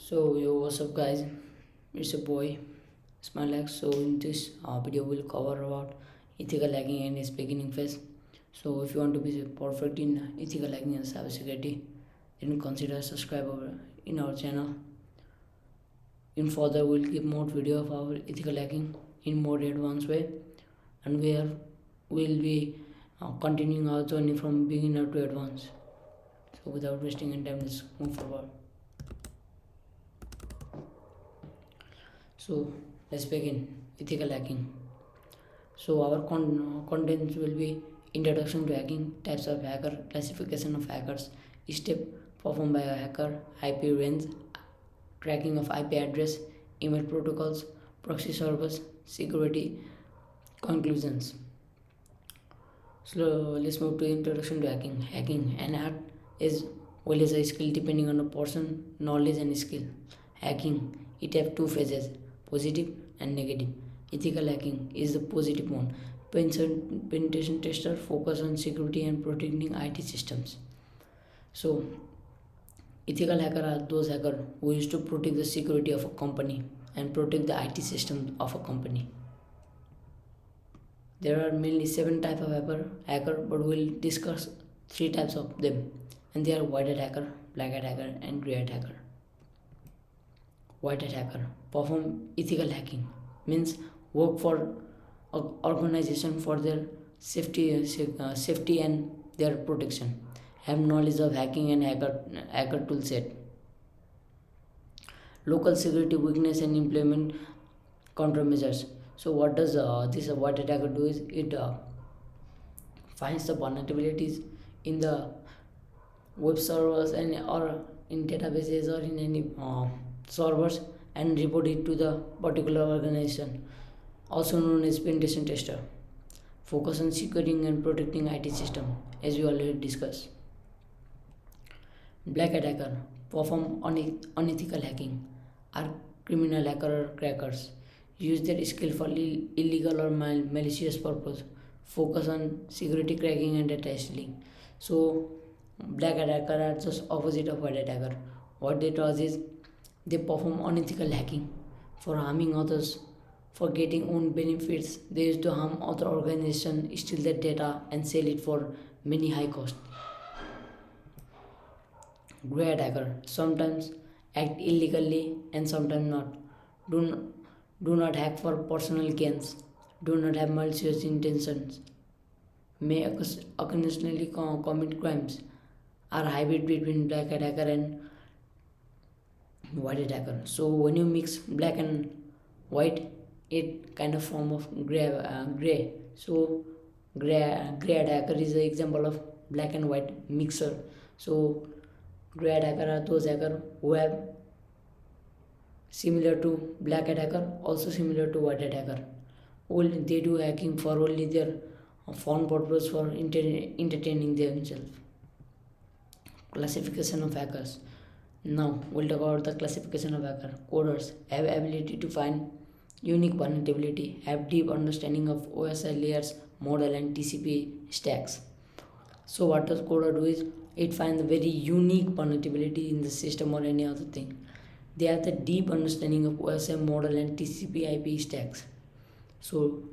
Yo, what's up, guys? It's a boy, Smilex. So, in this video, we'll cover about ethical hacking and its beginning phase. So, if you want to be perfect in ethical hacking and cybersecurity, then consider subscribe in our channel. In further, we'll give more video of our ethical hacking in more advanced way, and where we'll be continuing our journey from beginner to advanced. So, without wasting any time, let's move forward. So let's begin ethical hacking. So our contents will be introduction to hacking, types of hacker, classification of hackers, step performed by a hacker, IP range, tracking of IP address, email protocols, proxy servers, security, conclusions. So let's move to introduction to hacking. Hacking, an art, is well as a skill depending on the person, knowledge and skill. Hacking, it have two phases, positive and negative. Ethical hacking is the positive one. Penetration tester focus on security and protecting IT systems. So ethical hacker are those hackers who used to protect the security of a company and protect the IT system of a company. There are mainly 7 types of hacker, but we'll discuss 3 types of them, and they are white hat hacker, black hat hacker, and grey hat hacker. White hat hacker perform ethical hacking, means work for organization for their safety and their protection. Have knowledge of hacking and hacker tool set. Local security weakness and implement countermeasures. So what does this white hat hacker do? Is it finds the vulnerabilities in the web servers and or in databases or in any servers and report it to the particular organization, also known as penetration tester. Focus on securing and protecting IT system, as we already discussed. Black hat hacker perform unethical hacking, are criminal hacker or crackers, use their skill for illegal or malicious purpose, focus on security cracking and data stealing. So black hat hacker are just opposite of white hat hacker. What they do is they perform unethical hacking for harming others, for getting own benefits. They used to harm other organization, steal their data and sell it for many high cost. Grey hat hacker sometimes act illegally and sometimes not. Do, do not hack for personal gains. Do not have malicious intentions. May occasionally commit crimes. Are hybrid between black hat hacker and white hat hacker. So when you mix black and white, it kind of form of gray. So gray hat hacker is an example of black and white mixer. So gray hat hacker are those hacker who have similar to black hat hacker, also similar to white hat hacker. Only they do hacking for only their fun purpose, for entertaining themselves. Classification of hackers. Now we'll talk about the classification of hacker. Coders have ability to find unique vulnerability, have deep understanding of OSI layers, model and TCP stacks. So what does coder do is it finds a very unique vulnerability in the system or any other thing. They have the deep understanding of OSI model and TCP IP stacks. So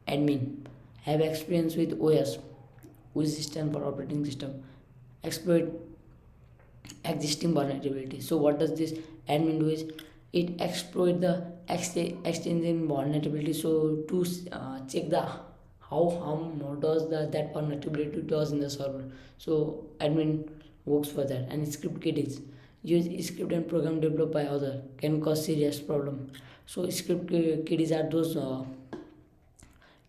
admin have experience with OS, which stands for operating system, exploit existing vulnerability. So what does this admin do is it exploit the extending vulnerability. So to check the how harm does that vulnerability does in the server. So admin works for that. And script kiddies use script and program developed by other can cause serious problem. So script kiddies are those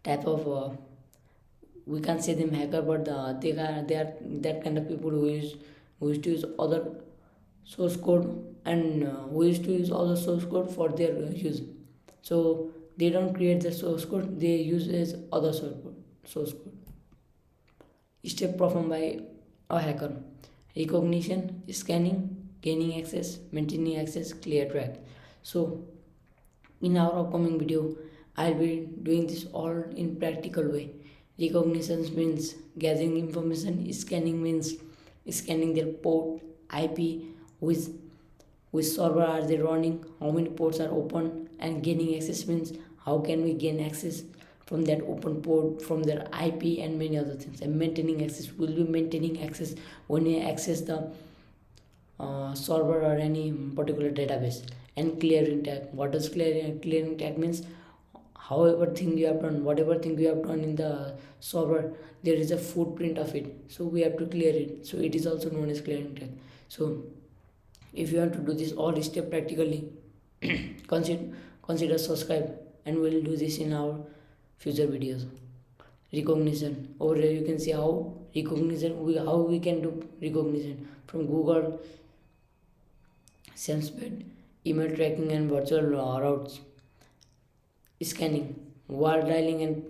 type of we can't say them hacker, but they are that kind of people who used to use other source code and who used to use other source code for their use. So they don't create the source code, they use as other source code. Step performed by a hacker: recognition, scanning, gaining access, maintaining access, clear track. So in our upcoming video, I'll be doing this all in practical way. Recognition means gathering information, scanning means scanning their port, IP, with which server are they running, how many ports are open, and gaining access means how can we gain access from that open port, from their IP, and many other things. And maintaining access, will be maintaining access when you access the server or any particular database. And clearing tag, what does clearing tag means? However thing you have done, whatever thing you have done in the server, there is a footprint of it, so we have to clear it, so it is also known as clearing tag. So if you want to do this all step practically, consider subscribe, and we'll do this in our future videos. Recognition, over here you can see how how we can do recognition from Google, SensePad, email tracking, and virtual routes scanning, wall dialing and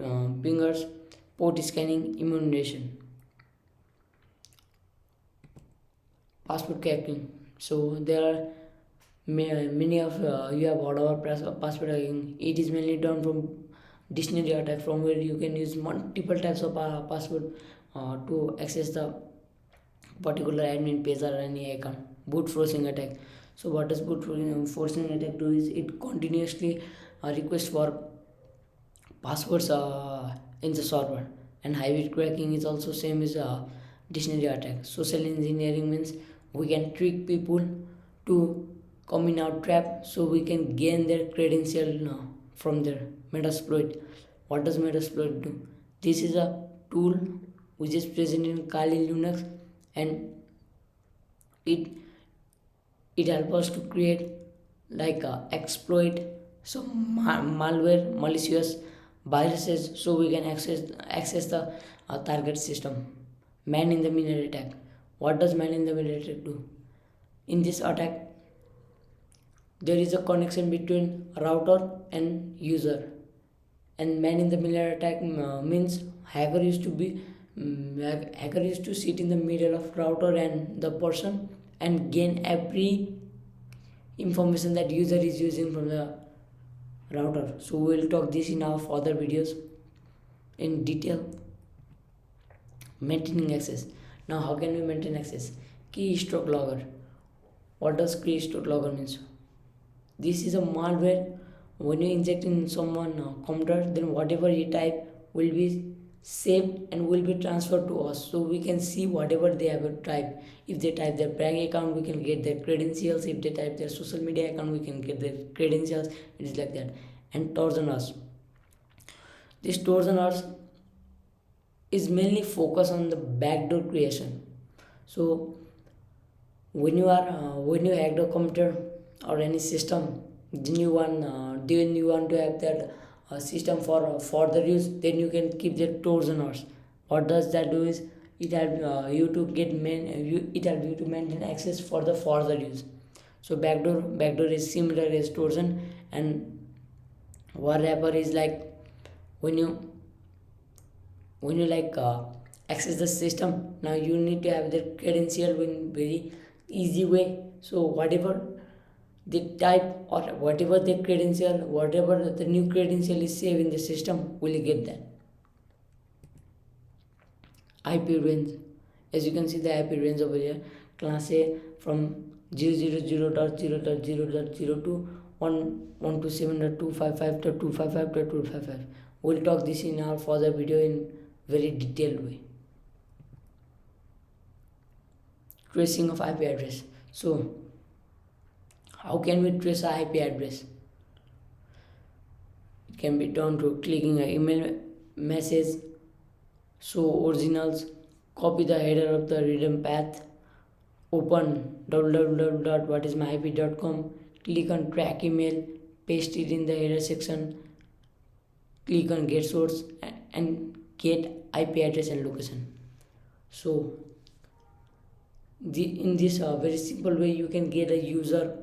pingers, port scanning, immunization, passport cracking. So there are many of you have heard about passport hacking. It is mainly done from dictionary attack, from where you can use multiple types of password to access the particular admin page or any account. Boot forcing attack. So what does forcing attack do is it continuously request for passwords in the server. And hybrid cracking is also same as dictionary attack. Social engineering means we can trick people to come in our trap, so we can gain their credential from their Metasploit. What does Metasploit do? This is a tool which is present in Kali Linux, and it helps us to create like exploit some malware, malicious viruses, so we can access the target system. Man in the middle attack. What does man in the middle attack do? In this attack, there is a connection between router and user. And man in the middle attack means hacker used to be hacker used to sit in the middle of router and the person and gain every information that user is using from the router. So we'll talk this in our further videos in detail. Maintaining access. Now how can we maintain access? Keystroke logger. What does keystroke logger means? This is a malware. When you inject in someone computer, then whatever he type will be saved and will be transferred to us, so we can see whatever they have typed. If they type their bank account, we can get their credentials. If they type their social media account, we can get their credentials. It is like that. And Trojaners. This Trojaners is mainly focused on the backdoor creation. So when you hack the computer or any system, then you want to have that system for further use, then you can keep the Trojaners. What does that do is it helps you to maintain access for the further use. So backdoor is similar as Trojan. And war wrapper is like when you access the system, now you need to have the credential in very easy way. So whatever they type or whatever the credential, whatever the new credential is saved in the system, will get that. IP range. As you can see the IP range over here, class A from 000.0.0.0 to 127.255.255.255. We'll talk this in our further video in very detailed way. Tracing of IP address. So how can we trace a IP address? It can be done through clicking an email message, show originals, copy the header of the return path, open www.whatismyip.com, click on track email, paste it in the header section, click on get source, and get IP address and location. So in this very simple way, you can get a user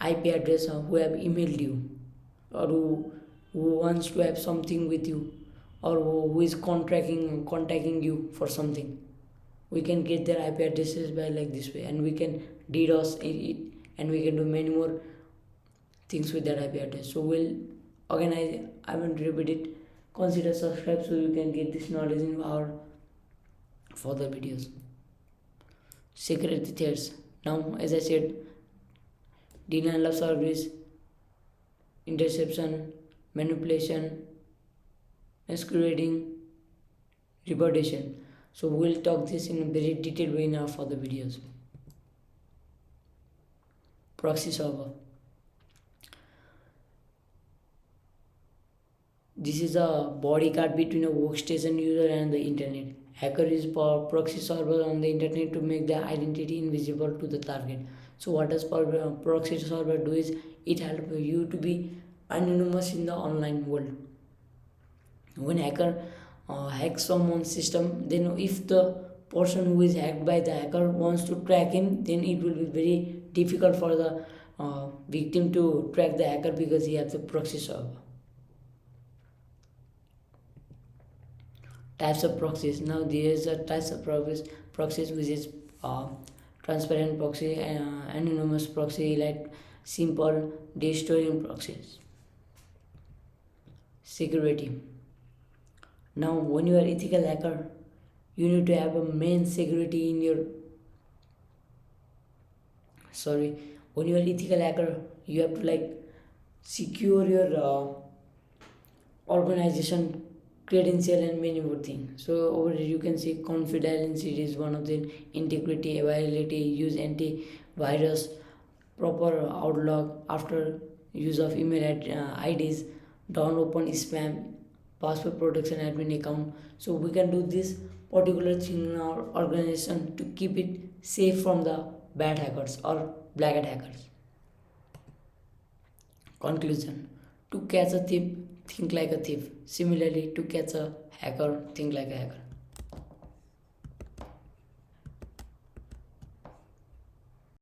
IP address who have emailed you, or who wants to have something with you, or who is contacting you for something. We can get their IP addresses by like this way, and we can DDoS it, and we can do many more things with that IP address. So we'll organize. I will repeat it. Consider subscribe so you can get this knowledge in our further videos. Security threats. Now, as I said, denial of service, interception, manipulation, masquerading, reputation. So we'll talk this in a very detailed way in our further videos. Proxy server. This is a bodyguard between a workstation user and the internet. Hacker use proxy server on the internet to make their identity invisible to the target. So what does proxy server do is it helps you to be anonymous in the online world. When hacker hacks someone's system, then if the person who is hacked by the hacker wants to track him, then it will be very difficult for the victim to track the hacker because he has the proxy server. Types of proxies. Now there is a types of proxies which is uh, transparent proxy, anonymous proxy, like simple destroying proxies. Security. Now when you are ethical hacker, you need to have a main security in your sorry when you are ethical hacker, you have to like secure your organization credential and many more things. So over here you can see confidentiality is one of the integrity, availability, use antivirus, proper outlook after use of email IDs, don't open spam, password protection admin account. So we can do this particular thing in our organization to keep it safe from the bad hackers or black hat hackers. Conclusion. To catch a thief, think like a thief. Similarly, to catch a hacker, think like a hacker.